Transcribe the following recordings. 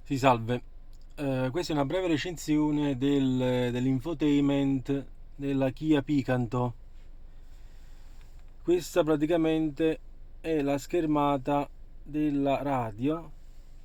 Sì, salve. Questa è una breve recensione dell'infotainment della Kia Picanto. Questa praticamente è la schermata della radio.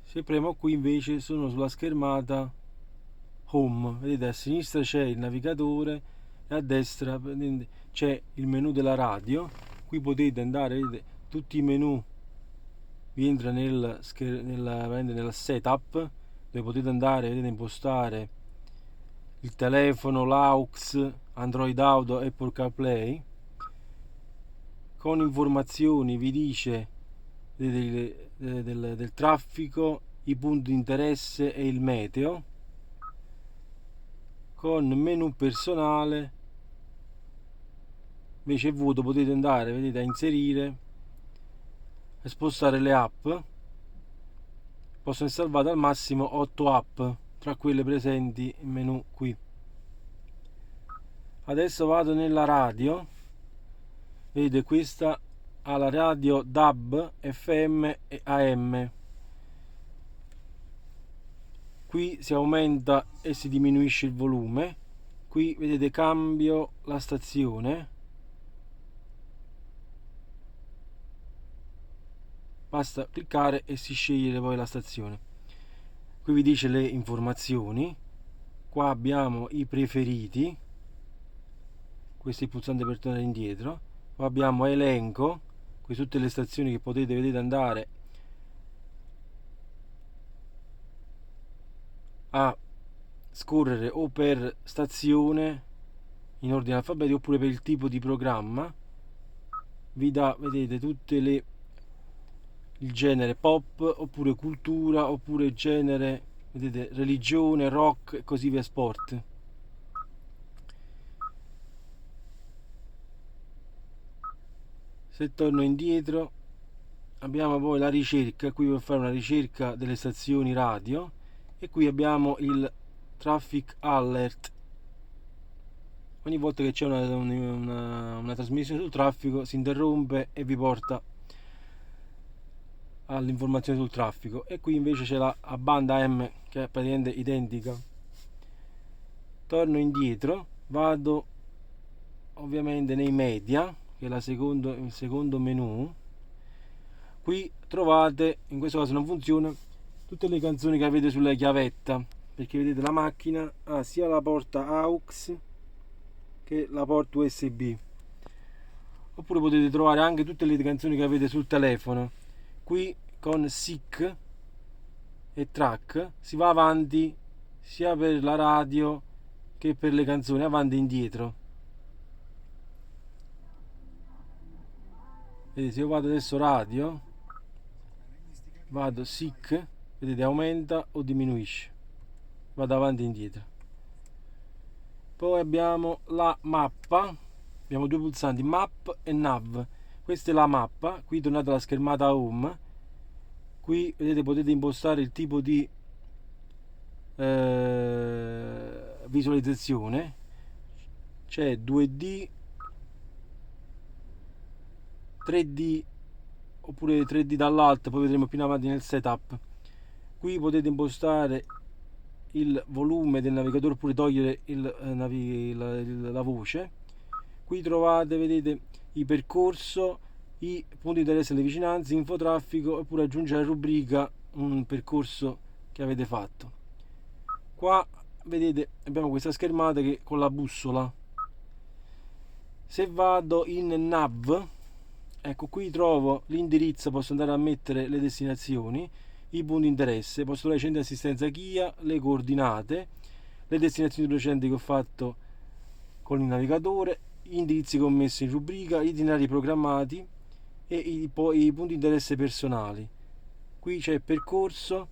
Se premo qui invece sono sulla schermata Home. Vedete, a sinistra c'è il navigatore e a destra c'è il menu della radio. Qui potete andare, vedete, tutti i menu vi entra nel setup dove potete andare, vedete, impostare il telefono, l'aux, Android Auto, Apple CarPlay. Con informazioni vi dice del traffico, i punti di interesse e il meteo. Con menu personale invece è vuoto, potete andare, vedete, a inserire e spostare le app. Possono essere salvate al massimo 8 app tra quelle presenti in menu qui. Adesso vado nella radio. Vedete, questa ha la radio DAB, FM e AM. Qui si aumenta e si diminuisce il volume. Qui vedete, cambio la stazione. Basta cliccare e si sceglie poi la stazione. Qui vi dice le informazioni. Qua abbiamo i preferiti. Questo è il pulsante per tornare indietro. Qua abbiamo elenco, qui tutte le stazioni che potete, vedete, andare a scorrere o per stazione in ordine alfabetico oppure per il tipo di programma. Vi dà, vedete, tutte le il genere pop oppure cultura oppure genere, vedete, religione, rock e così via, sport. Se torno indietro abbiamo poi la ricerca. Qui per fare una ricerca delle stazioni radio, e qui abbiamo il traffic alert. Ogni volta che c'è una trasmissione sul traffico si interrompe e vi porta all'informazione sul traffico. E qui invece c'è la banda M, che è praticamente identica. Torno indietro, vado ovviamente nei media, che è il secondo menu. Qui trovate, in questo caso non funziona, tutte le canzoni che avete sulla chiavetta, perché vedete la macchina ha sia la porta AUX che la porta USB. Oppure potete trovare anche tutte le canzoni che avete sul telefono. Qui con SIC e track si va avanti sia per la radio che per le canzoni, avanti e indietro. Vedete, se io vado adesso radio, vado SIC, vedete, aumenta o diminuisce, vado avanti e indietro. Poi abbiamo la mappa, abbiamo due pulsanti, map e nav. Questa è la mappa. Qui tornate alla schermata home. Qui vedete, potete impostare il tipo di visualizzazione. C'è 2D, 3D oppure 3D dall'alto, poi vedremo più in avanti nel setup. Qui potete impostare il volume del navigatore oppure togliere la voce. Qui trovate, vedete, il percorso, i punti di interesse, le vicinanze, infotraffico, oppure aggiungere la rubrica un percorso che avete fatto. Qua vedete abbiamo questa schermata che con la bussola. Se vado in nav, ecco, qui trovo l'indirizzo, posso andare a mettere le destinazioni, i punti di interesse, posso trovare i centri di assistenza Kia, le coordinate, le destinazioni precedenti che ho fatto con il navigatore, gli indirizzi che ho messo in rubrica, gli itinerari programmati e i punti di interesse personali. Qui c'è percorso,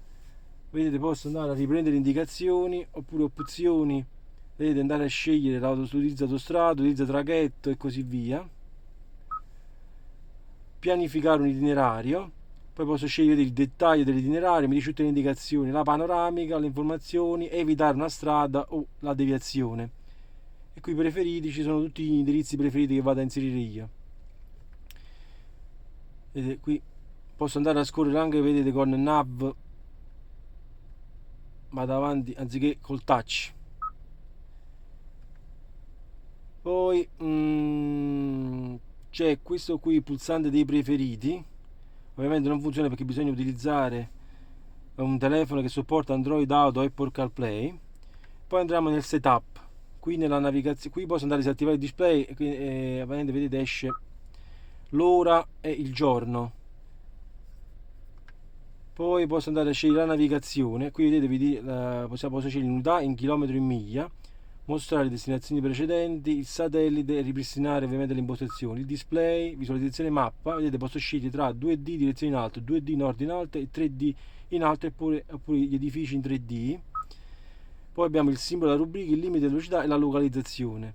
vedete, posso andare a riprendere indicazioni oppure opzioni, vedete, andare a scegliere l'utilizzo autostrada, utilizzo traghetto e così via. Pianificare un itinerario, poi posso scegliere il dettaglio dell'itinerario, mi dice tutte le indicazioni, la panoramica, le informazioni, evitare una strada o la deviazione. E qui preferiti, ci sono tutti gli indirizzi preferiti che vado a inserire io. Vedete, qui posso andare a scorrere anche, vedete, con nav vado avanti anziché col touch. Poi c'è questo qui, il pulsante dei preferiti. Ovviamente non funziona perché bisogna utilizzare un telefono che supporta Android Auto e Apple CarPlay. Poi andiamo nel setup. Qui nella navigazione, qui posso andare a disattivare il display e qui ovviamente vedete esce l'ora e il giorno. Poi posso andare a scegliere la navigazione. Qui vedete posso scegliere l'unità in chilometri in miglia, mostrare le destinazioni precedenti, il satellite e ripristinare ovviamente le impostazioni, il display, visualizzazione mappa. Vedete, posso scegliere tra 2D direzione in alto, 2D nord in alto e 3D in alto, oppure gli edifici in 3D. Poi abbiamo il simbolo della rubrica, il limite di velocità e la localizzazione.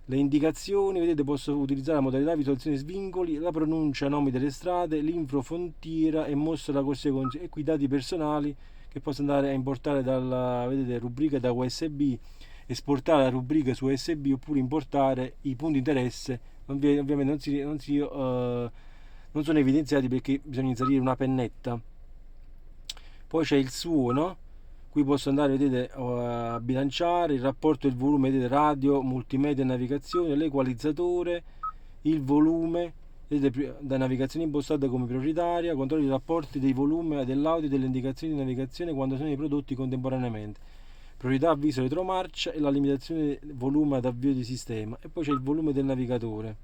Le indicazioni, vedete, posso utilizzare la modalità visualizzazione svincoli, la pronuncia, nomi delle strade, l'info frontiera e mostra la conseguenza, e qui i dati personali che posso andare a importare dalla, vedete, rubrica da USB, esportare la rubrica su USB, oppure importare i punti di interesse. Ovviamente non sono evidenziati perché bisogna inserire una pennetta. Poi c'è il suono. Qui posso andare, vedete, a bilanciare il rapporto del volume, vedete, radio, multimedia e navigazione, l'equalizzatore, il volume, vedete, da navigazione impostata come prioritaria, controlli i rapporti dei volumi dell'audio e delle indicazioni di navigazione quando sono prodotti contemporaneamente, priorità avviso retromarcia e la limitazione del volume ad avvio di sistema. E poi c'è il volume del navigatore.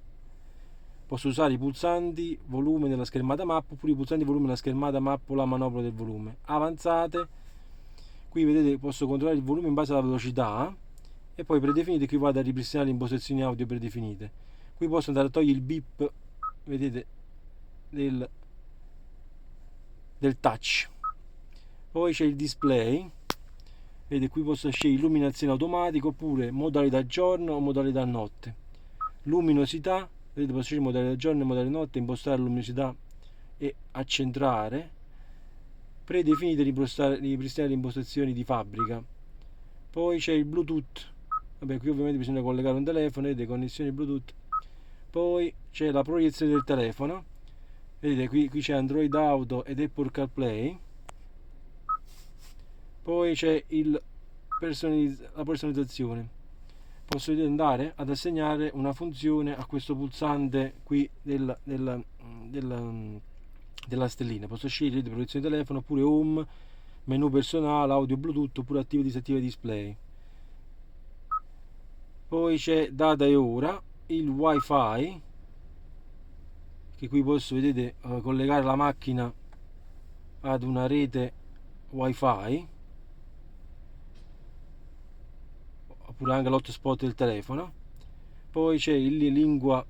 Posso usare i pulsanti volume nella schermata mappa, oppure i pulsanti volume nella schermata mappa o la manopola del volume. Avanzate. Qui vedete, posso controllare il volume in base alla velocità, e poi predefinite, qui vado a ripristinare le impostazioni audio predefinite. Qui posso andare a togliere il beep, vedete, del touch. Poi c'è il display, vedete, qui posso scegliere illuminazione automatica oppure modalità giorno o modalità notte. Luminosità, vedete, posso scegliere modalità giorno e modalità notte, impostare la luminosità e accentrare. Predefinite, ripristinare le impostazioni di fabbrica. Poi c'è il Bluetooth. Vabbè, qui ovviamente bisogna collegare un telefono, vedete, connessioni Bluetooth. Poi c'è la proiezione del telefono. Vedete, qui c'è Android Auto ed Apple CarPlay. Poi c'è la personalizzazione. Posso andare ad assegnare una funzione a questo pulsante qui della stellina. Posso scegliere di protezione telefono, oppure home, menu personale, audio Bluetooth, oppure attiva e disattiva display. Poi c'è data e ora, il wifi, che qui posso, vedete, collegare la macchina ad una rete wifi, oppure anche l'hotspot del telefono. Poi c'è il lingua,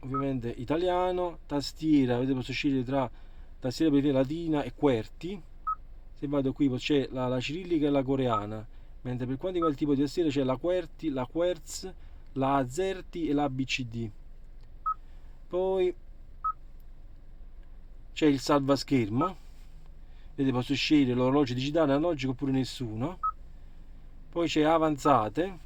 ovviamente italiano, tastiera, vedete, posso scegliere tra tastiera preferita latina e QWERTY. Se vado qui c'è la cirillica e la coreana, mentre per quanto riguarda il tipo di tastiera c'è la QWERTY, la QWERTZ, la AZERTY e la ABCD. Poi c'è il salvaschermo, vedete, posso scegliere l'orologio digitale, analogico oppure nessuno. Poi c'è avanzate,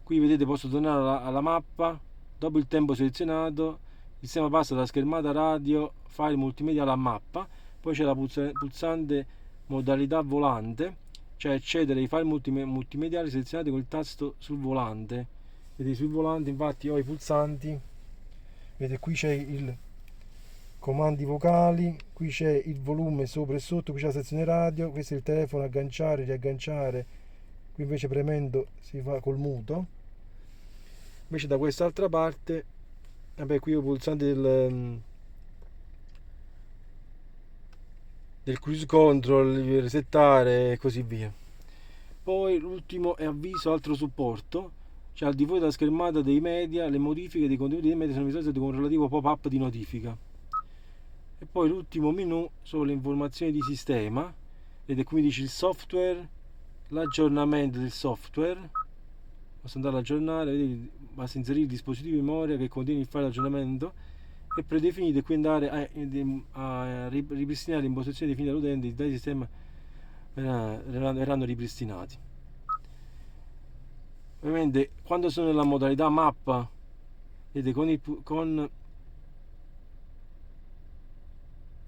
qui vedete posso tornare alla mappa dopo il tempo selezionato, il sistema passa dalla schermata radio, file multimedia alla mappa. Poi c'è la pulsante modalità volante, cioè accedere ai file multimediali selezionati con il tasto sul volante. Vedete, sul volante infatti ho i pulsanti, vedete, qui c'è il comandi vocali, qui c'è il volume sopra e sotto, qui c'è la sezione radio, questo è il telefono, agganciare, riagganciare. Qui invece premendo si fa col muto. Invece da quest'altra parte, vabbè, qui ho il pulsante del cruise control, resettare e così via. Poi l'ultimo è avviso altro supporto, cioè al di fuori della schermata dei media, le modifiche dei contenuti dei media sono visualizzate con un relativo pop-up di notifica. E poi l'ultimo menu sono le informazioni di sistema, vedete, qui dice il software, l'aggiornamento del software. Posso andare ad aggiornare, vedete, basta inserire il dispositivo in memoria che contiene il file di aggiornamento, e predefinite, qui andare a ripristinare le impostazioni definite dall'utente. I dati del sistema verranno ripristinati. Ovviamente quando sono nella modalità mappa, vedete, con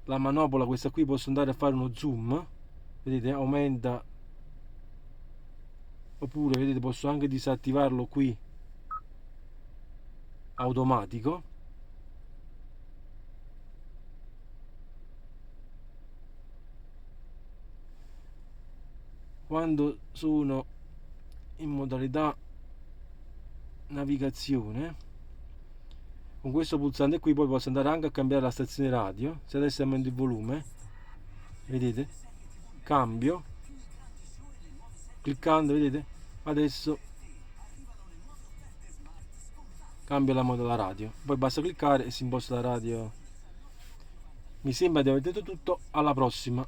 la manopola questa qui posso andare a fare uno zoom, vedete, aumenta oppure vedete posso anche disattivarlo qui automatico. Quando sono in modalità navigazione, con questo pulsante qui poi posso andare anche a cambiare la stazione radio. Se adesso aumento il volume, vedete, cambio cliccando, vedete, adesso cambia la modalità radio, poi basta cliccare e si imposta la radio. Mi sembra di aver detto tutto, alla prossima.